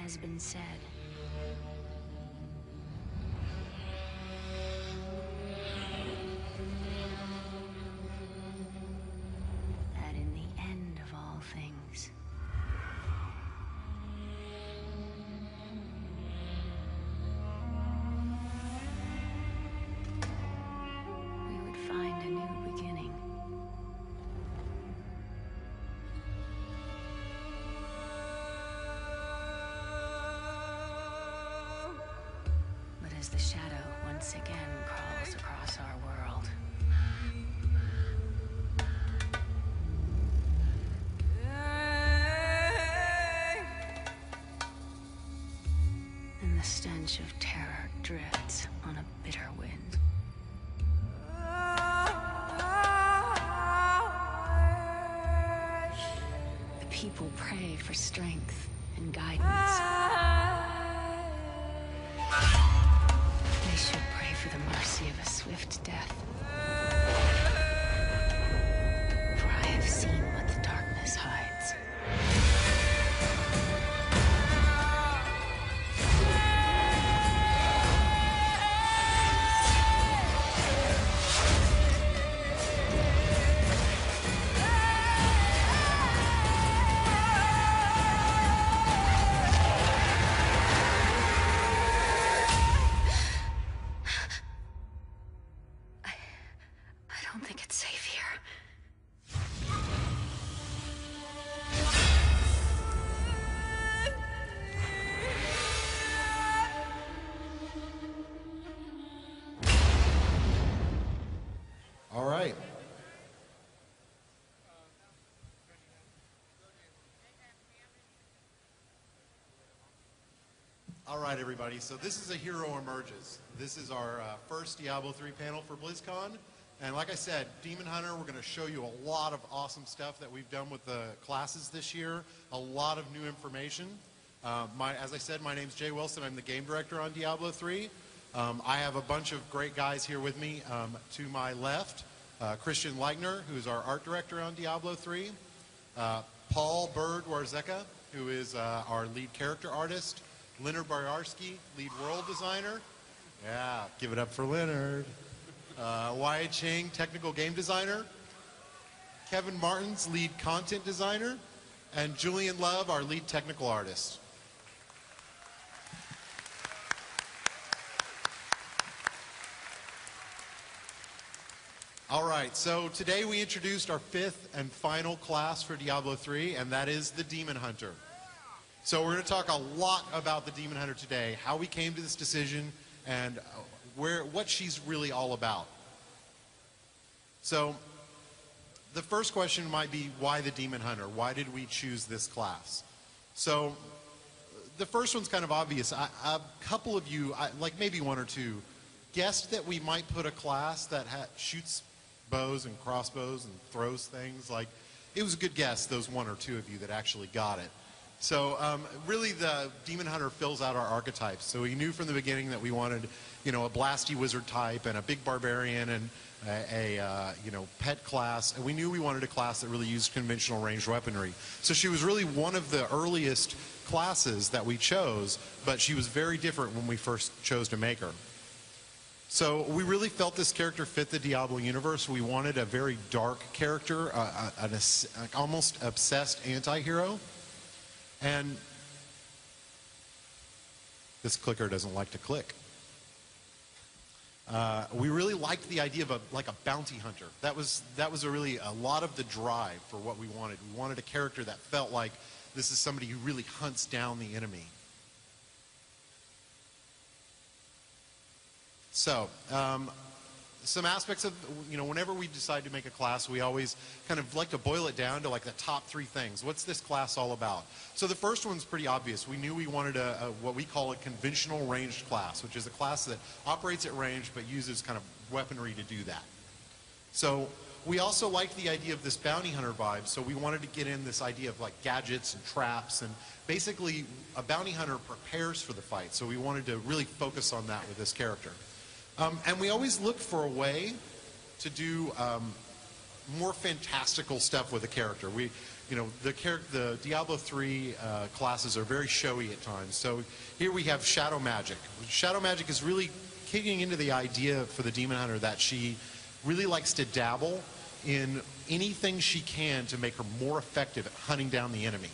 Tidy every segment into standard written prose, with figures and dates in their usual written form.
has been said. That in the end of all things, we would find a new beginning. But as the shadow once again crawls across our world, and the stench of terror drifts on a bitter wind, the people pray for strength and guidance. They should pray for the mercy of a swift death. For I have seen what the darkness hides. I don't think it's safe here. All right. All right, everybody. So this is a Hero Emerges. This is our first Diablo 3 panel for BlizzCon. And like I said, Demon Hunter, we're going to show you a lot of awesome stuff that we've done with the classes this year. A lot of new information. As I said, my name's Jay Wilson. I'm the game director on Diablo 3. I have a bunch of great guys here with me. To my left, Christian Leitner, who's our art director on Diablo 3. Paul Bird-Warzeka, who is our lead character artist. Leonard Boyarsky, lead world designer. Yeah, give it up for Leonard. Wyatt Ching, technical game designer. Kevin Martins, lead content designer. And Julian Love, our lead technical artist. All right, so today we introduced our fifth and final class for Diablo 3, and that is the Demon Hunter. So we're going to talk a lot about the Demon Hunter today, how we came to this decision, and what she's really all about. So the first question might be, why the Demon Hunter? Why did we choose this class? So the first one's kind of obvious. A couple of you, like maybe one or two, guessed that we might put a class that shoots bows and crossbows and throws things. Like, it was a good guess, those one or two of you that actually got it. So really the Demon Hunter fills out our archetypes. So we knew from the beginning that we wanted, a blasty wizard type and a big barbarian and a pet class. And we knew we wanted a class that really used conventional ranged weaponry. So she was really one of the earliest classes that we chose, but she was very different when we first chose to make her. So we really felt this character fit the Diablo universe. We wanted a very dark character, an almost obsessed anti-hero. And this clicker doesn't like to click. We really liked the idea of a bounty hunter. That was really a lot of the drive for what we wanted. We wanted a character that felt like this is somebody who really hunts down the enemy. So, some aspects of, whenever we decide to make a class, we always kind of like to boil it down to like the top three things. What's this class all about? So the first one's pretty obvious. We knew we wanted what we call a conventional ranged class, which is a class that operates at range but uses kind of weaponry to do that. So we also liked the idea of this bounty hunter vibe, so we wanted to get in this idea of like gadgets and traps, and basically a bounty hunter prepares for the fight, so we wanted to really focus on that with this character. And we always looked for a way to do more fantastical stuff with the character. The Diablo 3 classes are very showy at times. So here we have Shadow Magic. Shadow Magic is really kicking into the idea for the Demon Hunter that she really likes to dabble in anything she can to make her more effective at hunting down the enemy.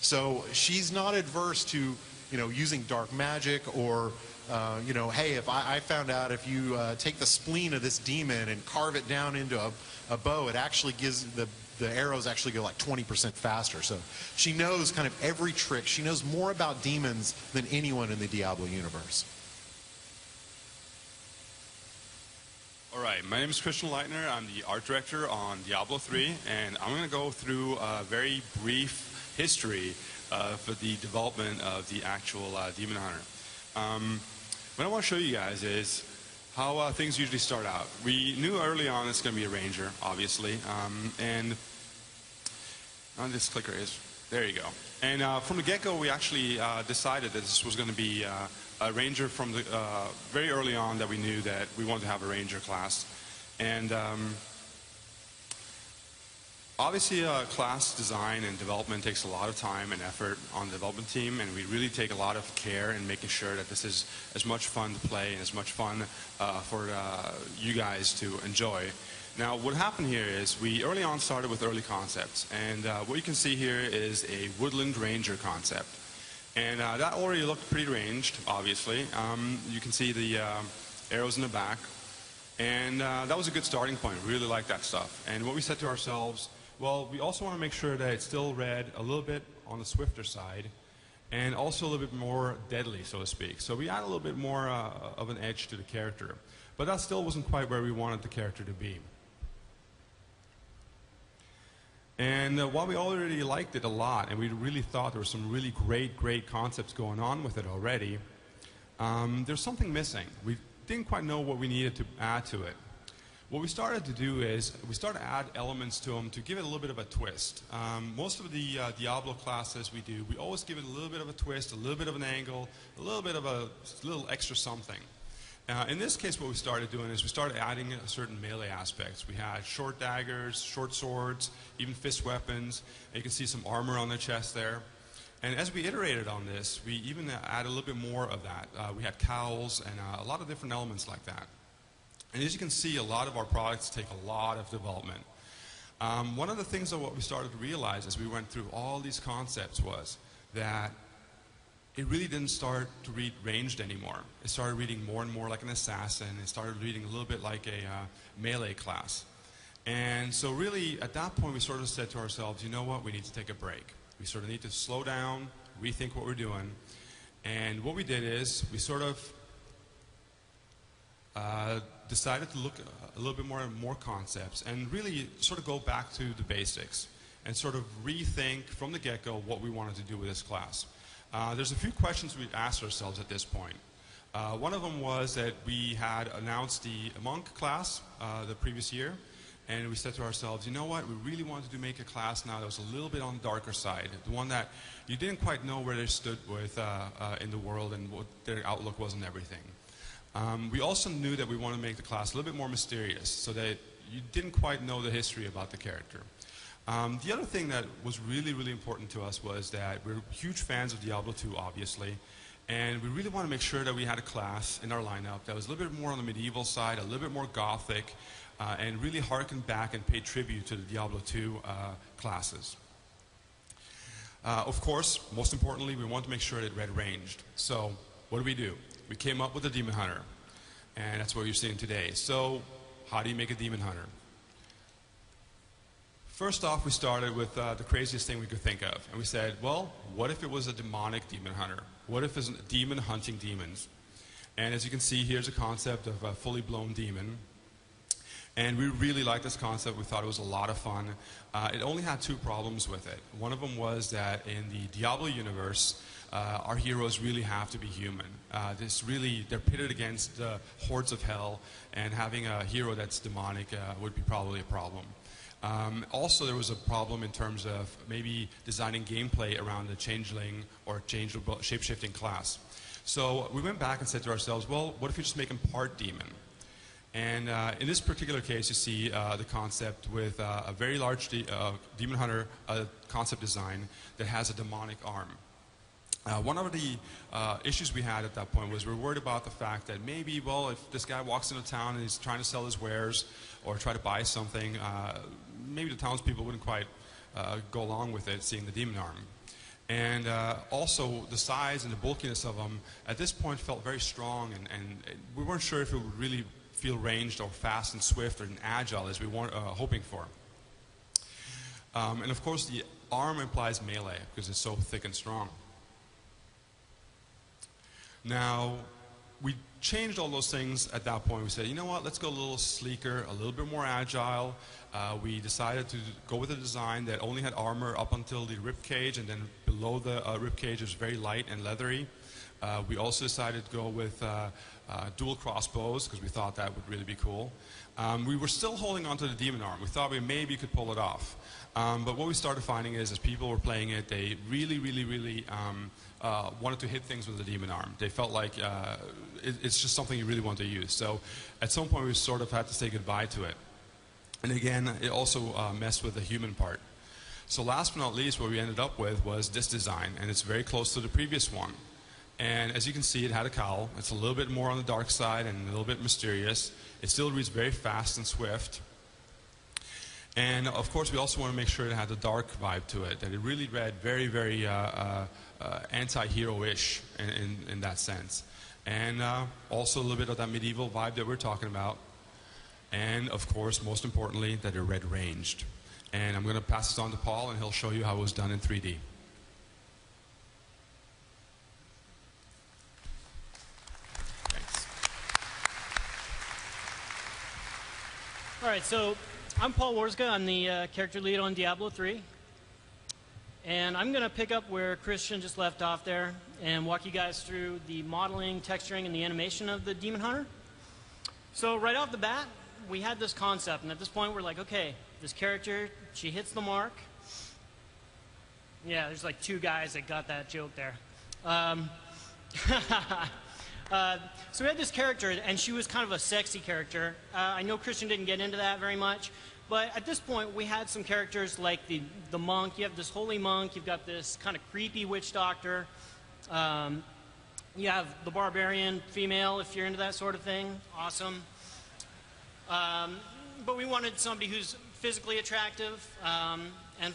So she's not adverse to, using dark magic or, hey, if I found out if you take the spleen of this demon and carve it down into a bow, it actually gives the arrows actually go like 20% faster. So she knows kind of every trick. She knows more about demons than anyone in the Diablo universe. All right, my name is Christian Leitner. I'm the art director on Diablo 3, and I'm going to go through a very brief history of the development of the actual Demon Hunter. What I want to show you guys is how things usually start out. We knew early on it's going to be a ranger, obviously, and this clicker is, there you go. And from the get-go, we actually decided that this was going to be a ranger from the very early on, that we knew that we wanted to have a ranger class. And obviously class design and development takes a lot of time and effort on the development team, and we really take a lot of care in making sure that this is as much fun to play and as much fun for you guys to enjoy. Now, what happened here is we early on started with early concepts, and what you can see here is a woodland ranger concept. And that already looked pretty ranged, obviously. You can see the arrows in the back. And that was a good starting point. We really liked that stuff. And what we said to ourselves, well, we also want to make sure that it still read a little bit on the swifter side, and also a little bit more deadly, so to speak. So we add a little bit more of an edge to the character. But that still wasn't quite where we wanted the character to be. And while we already liked it a lot, and we really thought there were some really great concepts going on with it already, there's something missing. We didn't quite know what we needed to add to it. What we started to do is we started to add elements to them to give it a little bit of a twist. Most of the Diablo classes we do, we always give it a little bit of a twist, a little bit of an angle, a little bit of a little extra something. In this case, what we started doing is we started adding certain melee aspects. We had short daggers, short swords, even fist weapons. And you can see some armor on the chest there. And as we iterated on this, we even added a little bit more of that. We had cowls and a lot of different elements like that. And as you can see, a lot of our products take a lot of development. One of the things that what we started to realize as we went through all these concepts was that it really didn't start to read ranged anymore. It started reading more and more like an assassin. It started reading a little bit like a melee class. And so really, at that point, we sort of said to ourselves, you know what, we need to take a break. We sort of need to slow down, rethink what we're doing. And what we did is we sort of decided to look a little bit more at more concepts and really sort of go back to the basics and sort of rethink from the get-go what we wanted to do with this class. There's a few questions we asked ourselves at this point. One of them was that we had announced the monk class the previous year, and we said to ourselves, you know what, we really wanted to make a class now that was a little bit on the darker side, the one that you didn't quite know where they stood with in the world and what their outlook was and everything. We also knew that we wanted to make the class a little bit more mysterious so that you didn't quite know the history about the character. The other thing that was really important to us was that we're huge fans of Diablo 2, obviously, and we really want to make sure that we had a class in our lineup that was a little bit more on the medieval side, a little bit more gothic, and really harken back and pay tribute to the Diablo 2 classes. Of course, most importantly, we want to make sure that it read ranged. So what do? We came up with a Demon Hunter, and that's what you're seeing today. So how do you make a Demon Hunter? First off, we started with the craziest thing we could think of. And we said, well, what if it was a demonic demon hunter? What if it's a demon hunting demons? And as you can see, here's a concept of a fully blown demon. And we really liked this concept. We thought it was a lot of fun. It only had two problems with it. One of them was that in the Diablo universe, our heroes really have to be human. They're pitted against the hordes of hell, and having a hero that's demonic would be probably a problem. Also, there was a problem in terms of maybe designing gameplay around the changeling or shape-shifting class. So we went back and said to ourselves, well, what if we just make him part demon? And in this particular case, you see the concept with a very large demon hunter concept design that has a demonic arm. One of the issues we had at that point was we were worried about the fact that maybe, well, if this guy walks into town and he's trying to sell his wares or try to buy something, maybe the townspeople wouldn't quite go along with it, seeing the demon arm. And also, the size and the bulkiness of them at this point felt very strong, and we weren't sure if it would really feel ranged or fast and swift and agile as we were hoping for. And of course, the arm implies melee because it's so thick and strong. Now, we changed all those things at that point. We said, you know what, let's go a little sleeker, a little bit more agile. We decided to go with a design that only had armor up until the rib cage, and then below the rib cage was very light and leathery. We also decided to go with dual crossbows because we thought that would really be cool. We were still holding on to the demon arm. We thought we maybe could pull it off. But what we started finding is as people were playing it, they really wanted to hit things with the demon arm. They felt like it's just something you really want to use. So at some point we sort of had to say goodbye to it. And again, it also messed with the human part. So last but not least, what we ended up with was this design, and it's very close to the previous one. And as you can see, it had a cowl. It's a little bit more on the dark side and a little bit mysterious. It still reads very fast and swift. And of course, we also want to make sure it had a dark vibe to it, that it really read very anti-hero-ish in that sense. And also a little bit of that medieval vibe that we're talking about. And of course, most importantly, that it read ranged. And I'm going to pass this on to Paul, and he'll show you how it was done in 3D. Thanks. All right, so I'm Paul Warzga. I'm the character lead on Diablo 3. And I'm going to pick up where Christian just left off there and walk you guys through the modeling, texturing, and the animation of the Demon Hunter. So right off the bat, we had this concept, and at this point we're like, okay, this character, she hits the mark. Yeah, there's like two guys that got that joke there. So we had this character, and she was kind of a sexy character. I know Christian didn't get into that very much, but at this point we had some characters like the monk. You have this holy monk, you've got this kind of creepy witch doctor. You have the barbarian female, if you're into that sort of thing. Awesome. But we wanted somebody who's physically attractive and